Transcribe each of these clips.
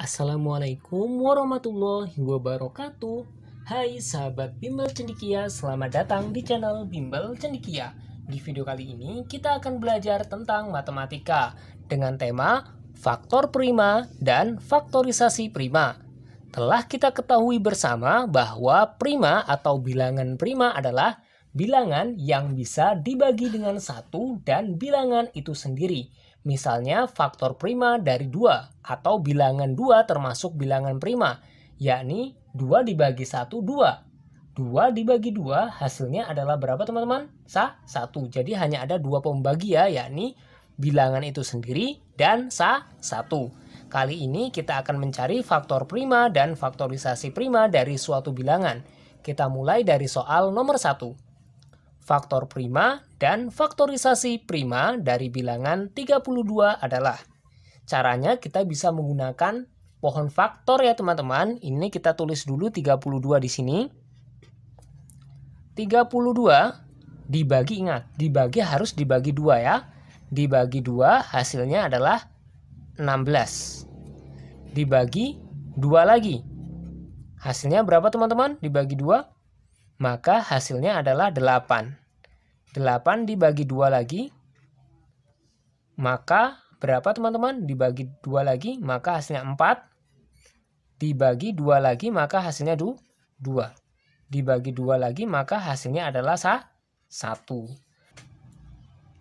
Assalamualaikum warahmatullahi wabarakatuh. Hai sahabat Bimbel Cendekia, selamat datang di channel Bimbel Cendekia. Di video kali ini kita akan belajar tentang matematika dengan tema faktor prima dan faktorisasi prima. Telah kita ketahui bersama bahwa prima atau bilangan prima adalah bilangan yang bisa dibagi dengan satu dan bilangan itu sendiri. Misalnya faktor prima dari 2 atau bilangan 2 termasuk bilangan prima, yakni 2 dibagi 1, 2. 2 dibagi 2 hasilnya adalah berapa teman-teman? 1. Jadi hanya ada 2 pembagi ya, yakni bilangan itu sendiri dan 1. Kali ini kita akan mencari faktor prima dan faktorisasi prima dari suatu bilangan. Kita mulai dari soal nomor 1. Faktor prima dan faktorisasi prima dari bilangan 32 adalah. Caranya kita bisa menggunakan pohon faktor ya teman-teman. Ini kita tulis dulu 32 di sini. 32 dibagi, ingat, dibagi harus dibagi 2 ya. Dibagi 2 hasilnya adalah 16. Dibagi 2 lagi. Hasilnya berapa teman-teman? Dibagi 2. Maka hasilnya adalah 8. 8 dibagi 2 lagi. Maka berapa teman-teman? Dibagi 2 lagi. Maka hasilnya 4. Dibagi 2 lagi. Maka hasilnya 2. Dibagi 2 lagi. Maka hasilnya adalah 1.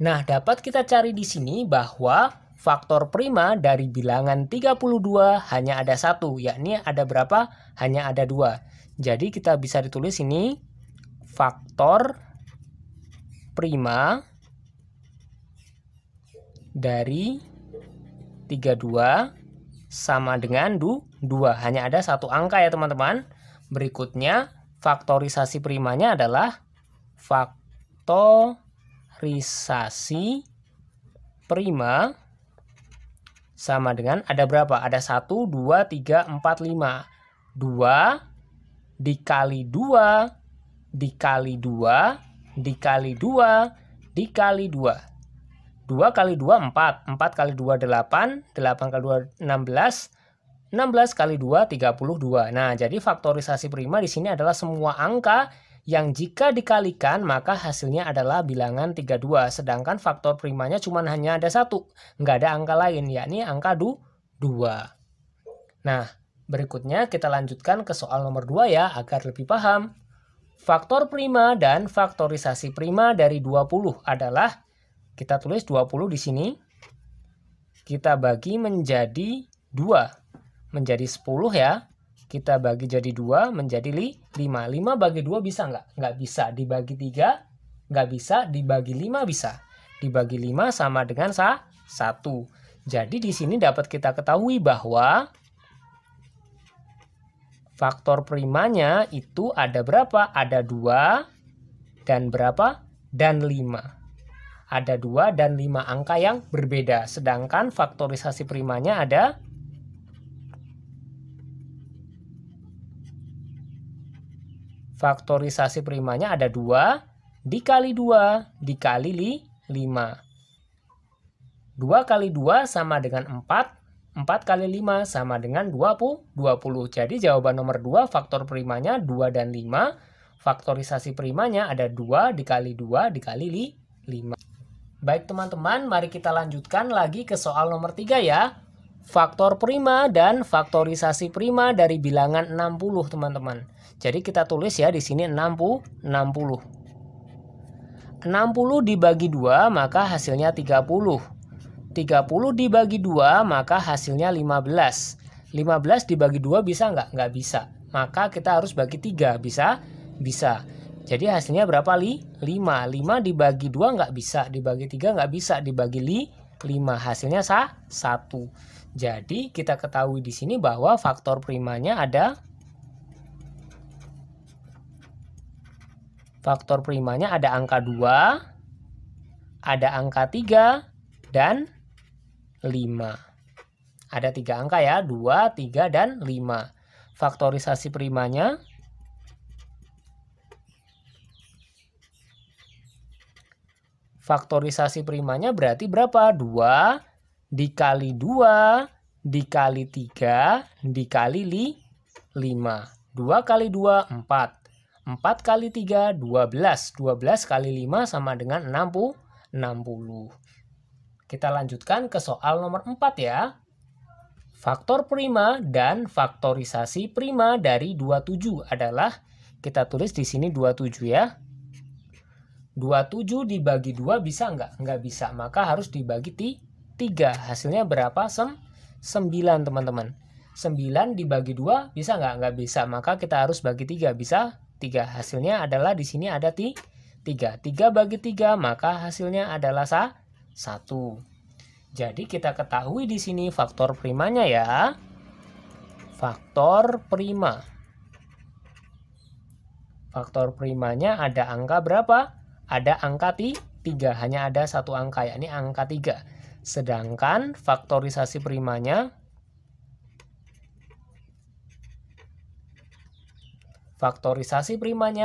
Nah, dapat kita cari di sini bahwa faktor prima dari bilangan 32 hanya ada 1. Yakni ada berapa? Hanya ada 2. Jadi kita bisa ditulis ini faktor prima dari 32 sama dengan 2. Hanya ada 1 angka ya teman-teman. Berikutnya faktorisasi primanya adalah faktorisasi prima sama dengan ada berapa? Ada 1, 2, 3, 4, 5. 2 dikali 2 dikali 2 dikali 2 dikali 2. 2 kali 2 4. 4 kali 2 8. 8 kali 2 16. 16 kali 2 32. Nah, jadi faktorisasi prima di sini adalah semua angka yang jika dikalikan maka hasilnya adalah bilangan 32. Sedangkan faktor primanya cuma hanya ada 1. Nggak ada angka lain, yakni angka 2. Nah, berikutnya kita lanjutkan ke soal nomor 2 ya, agar lebih paham. Faktor prima dan faktorisasi prima dari 20 adalah, kita tulis 20 di sini. Kita bagi menjadi 2. Menjadi 10 ya. Kita bagi jadi 2 menjadi 5. 5 bagi 2 bisa nggak? Nggak bisa. Dibagi 3 nggak bisa. Dibagi 5 bisa. Dibagi 5 sama dengan 1. Jadi di sini dapat kita ketahui bahwa faktor primanya itu ada berapa? Ada 2 dan berapa? Dan 5. Ada 2 dan 5 angka yang berbeda. Sedangkan faktorisasi primanya ada ada 2 dikali 2 dikali 5. 2 kali 2 sama dengan 4. 4 kali 5 sama dengan 20. Jadi jawaban nomor 2 faktor primanya 2 dan 5. Faktorisasi primanya ada 2 dikali 2 dikali 5. Baik teman-teman, mari kita lanjutkan lagi ke soal nomor 3 ya. Faktor prima dan faktorisasi prima dari bilangan 60 teman-teman. Jadi kita tulis ya di sini 60. 60 dibagi 2 maka hasilnya 30. 30 dibagi 2 maka hasilnya 15. 15 dibagi 2 bisa nggak? Nggak bisa. Maka kita harus bagi 3. Bisa? Bisa. Jadi hasilnya berapa? 5. 5 dibagi 2 nggak bisa. Dibagi 3 nggak bisa. Dibagi 5. Hasilnya 1. Jadi kita ketahui di sini bahwa faktor primanya ada angka 2, ada angka 3, dan 5. Ada 3 angka ya, 2, 3, dan 5. Faktorisasi primanya berarti berapa? 2 dikali 2 dikali 3 dikali 5. 2 kali 2, 4. 4 kali 3, 12. 12 kali 5 sama dengan 60. Kita lanjutkan ke soal nomor 4 ya. Faktor prima dan faktorisasi prima dari 27 adalah, kita tulis di sini 27 ya. 27 dibagi 2 bisa nggak? Nggak bisa, maka harus dibagi 3. Hasilnya berapa? 9 teman-teman. 9 dibagi 2 bisa nggak? Nggak bisa, maka kita harus bagi 3. Bisa 3. Hasilnya adalah di sini ada 3. 3 bagi 3, maka hasilnya adalah 1. Jadi kita ketahui di sini faktor primanya ya. Faktor prima. Faktor primanya ada angka berapa? Ada angka 3. Hanya ada satu angka, yakni angka 3. Sedangkan faktorisasi primanya,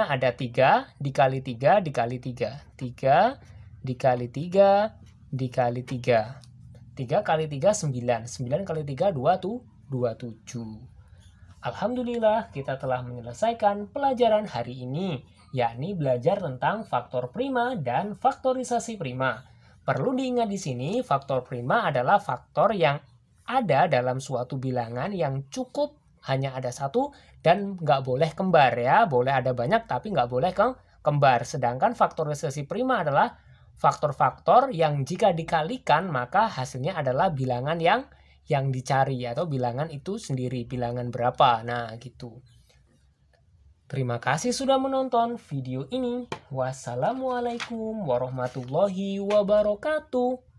ada 3 dikali 3 dikali 3. 3 dikali 3 dikali 3. 3 kali 3, 9. 9 kali 3, 27. Alhamdulillah, kita telah menyelesaikan pelajaran hari ini, yakni belajar tentang faktor prima dan faktorisasi prima. Perlu diingat di sini, faktor prima adalah faktor yang ada dalam suatu bilangan yang cukup hanya ada satu dan nggak boleh kembar ya. Boleh ada banyak tapi nggak boleh kembar. Sedangkan faktorisasi prima adalah faktor-faktor yang jika dikalikan maka hasilnya adalah bilangan yang dicari atau bilangan itu sendiri, bilangan berapa. Nah, gitu. Terima kasih sudah menonton video ini. Wassalamualaikum warahmatullahi wabarakatuh.